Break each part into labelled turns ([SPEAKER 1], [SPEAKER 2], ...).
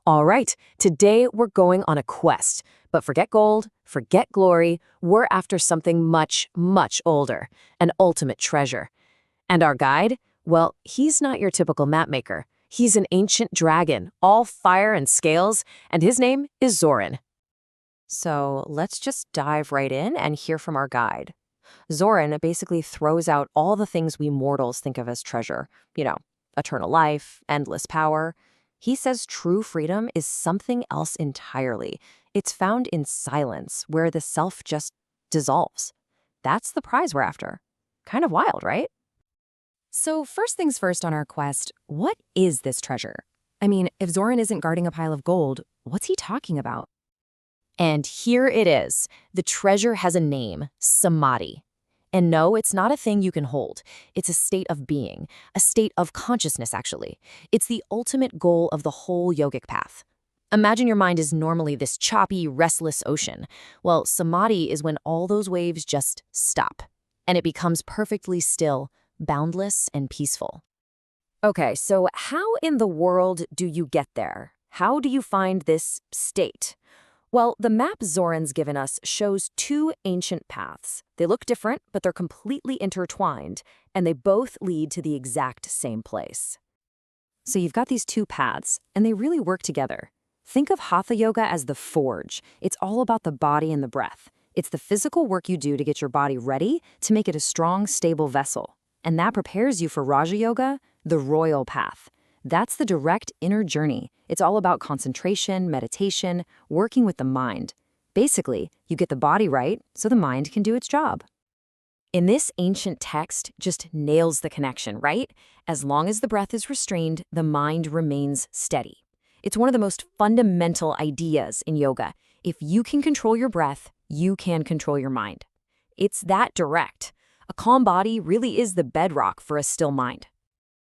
[SPEAKER 1] All right, today we're going on a quest. But forget gold, forget glory, we're after something much, much older, an ultimate treasure. And our guide? Well, he's not your typical mapmaker. He's an ancient dragon, all fire and scales, and his name is Zoran. So let's just dive right in and hear from our guide. Zoran basically throws out all the things we mortals think of as treasure. Eternal life, endless power. He says true freedom is something else entirely. It's found in silence, where the self just dissolves. That's the prize we're after. Kind of wild, right? So first things first on our quest, what is this treasure? I mean, if Zoran isn't guarding a pile of gold, what's he talking about? And here it is. The treasure has a name, Samadhi. And no, it's not a thing you can hold. It's a state of being, a state of consciousness, actually. It's the ultimate goal of the whole yogic path. Imagine your mind is normally this choppy, restless ocean. Well, Samadhi is when all those waves just stop, and it becomes perfectly still, boundless, and peaceful. Okay, so how in the world do you get there? How do you find this state? Well, the map Zoran's given us shows two ancient paths. They look different, but they're completely intertwined, and they both lead to the exact same place. So you've got these two paths, and they really work together. Think of Hatha Yoga as the forge. It's all about the body and the breath. It's the physical work you do to get your body ready to make it a strong, stable vessel. And that prepares you for Raja Yoga, the royal path. That's the direct inner journey. It's all about concentration, meditation, working with the mind. Basically, you get the body right so the mind can do its job. In this ancient text just nails the connection, right? As long as the breath is restrained, the mind remains steady. It's one of the most fundamental ideas in yoga. If you can control your breath, you can control your mind. It's that direct. A calm body really is the bedrock for a still mind.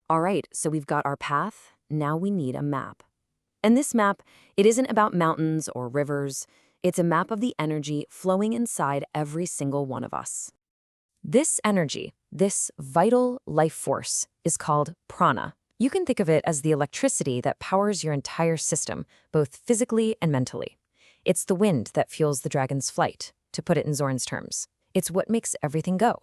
[SPEAKER 1] All right, so we've got our path. Now we need a map. And this map, it isn't about mountains or rivers. It's a map of the energy flowing inside every single one of us. This energy, this vital life force, is called prana. You can think of it as the electricity that powers your entire system, both physically and mentally. It's the wind that fuels the dragon's flight, to put it in Zoran's terms. It's what makes everything go.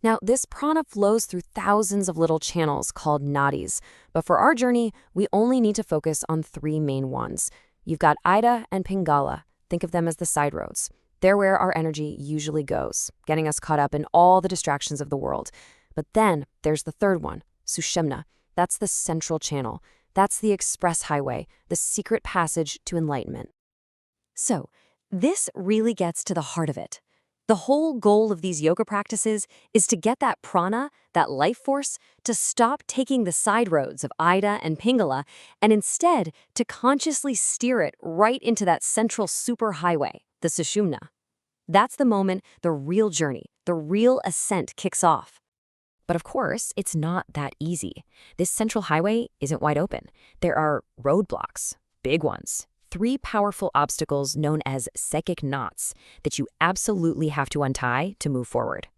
[SPEAKER 1] Now, this prana flows through thousands of little channels called nadis, but for our journey, we only need to focus on three main ones. You've got Ida and Pingala. Think of them as the side roads. They're where our energy usually goes, getting us caught up in all the distractions of the world. But then there's the third one, Sushumna. That's the central channel. That's the express highway, the secret passage to enlightenment. So, this really gets to the heart of it. The whole goal of these yoga practices is to get that prana, that life force, to stop taking the side roads of Ida and Pingala and instead to consciously steer it right into that central superhighway, the Sushumna. That's the moment the real journey, the real ascent kicks off. But of course, it's not that easy. This central highway isn't wide open. There are roadblocks, big ones. 3 powerful obstacles known as psychic knots that you absolutely have to untie to move forward.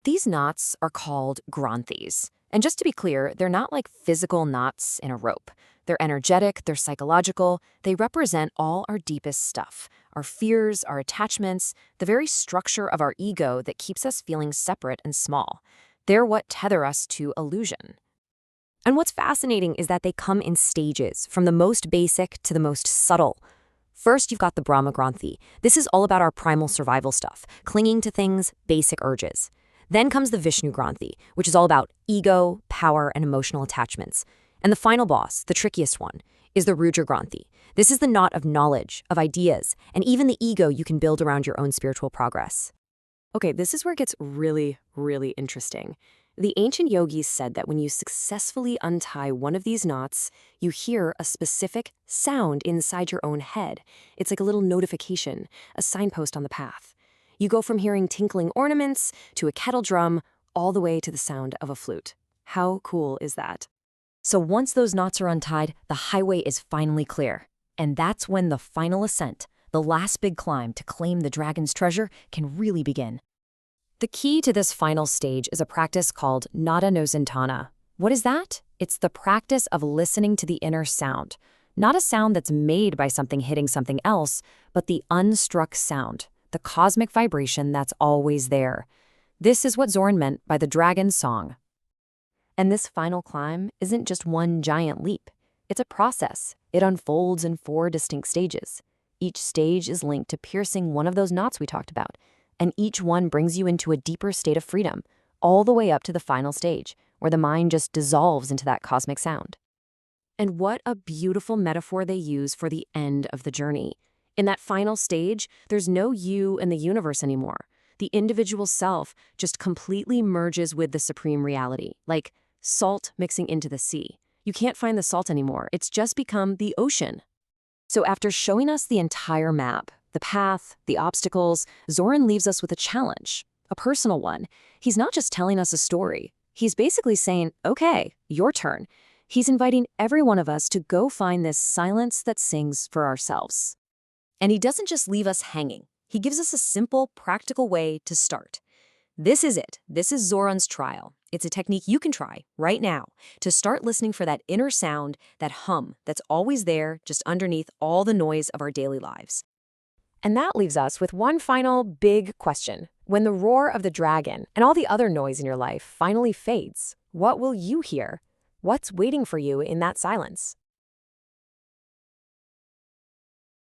[SPEAKER 1] These knots are called granthis. And just to be clear, they're not like physical knots in a rope. They're energetic, they're psychological, they represent all our deepest stuff, our fears, our attachments, the very structure of our ego that keeps us feeling separate and small. They're what tether us to illusion. And what's fascinating is that they come in stages, from the most basic to the most subtle. First, you've got the Brahma Granthi. This is all about our primal survival stuff, clinging to things, basic urges. Then comes the Vishnu Granthi, which is all about ego, power, and emotional attachments. And the final boss, the trickiest one, is the Rudra Granthi. This is the knot of knowledge, of ideas, and even the ego you can build around your own spiritual progress. Okay, this is where it gets really, really interesting. The ancient yogis said that when you successfully untie one of these knots, you hear a specific sound inside your own head. It's like a little notification, a signpost on the path. You go from hearing tinkling ornaments to a kettle drum, all the way to the sound of a flute. How cool is that? So once those knots are untied, the highway is finally clear. And that's when the final ascent, the last big climb to claim the dragon's treasure, can really begin. The key to this final stage is a practice called Nada no Zintana. What is that? It's the practice of listening to the inner sound. Not a sound that's made by something hitting something else, but the unstruck sound, the cosmic vibration that's always there. This is what Zoran meant by the dragon's song. And this final climb isn't just one giant leap. It's a process. It unfolds in 4 distinct stages. Each stage is linked to piercing one of those knots we talked about, and each one brings you into a deeper state of freedom, all the way up to the final stage, where the mind just dissolves into that cosmic sound. And what a beautiful metaphor they use for the end of the journey. In that final stage, there's no you and the universe anymore. The individual self just completely merges with the supreme reality, like salt mixing into the sea. You can't find the salt anymore. It's just become the ocean. So after showing us the entire map, the path, the obstacles, Zoran leaves us with a challenge, a personal one. He's not just telling us a story. He's basically saying, okay, your turn. He's inviting every one of us to go find this silence that sings for ourselves. And he doesn't just leave us hanging. He gives us a simple, practical way to start. This is it. This is Zoran's trial. It's a technique you can try right now to start listening for that inner sound, that hum that's always there just underneath all the noise of our daily lives. And that leaves us with one final big question. When the roar of the dragon and all the other noise in your life finally fades, what will you hear? What's waiting for you in that silence?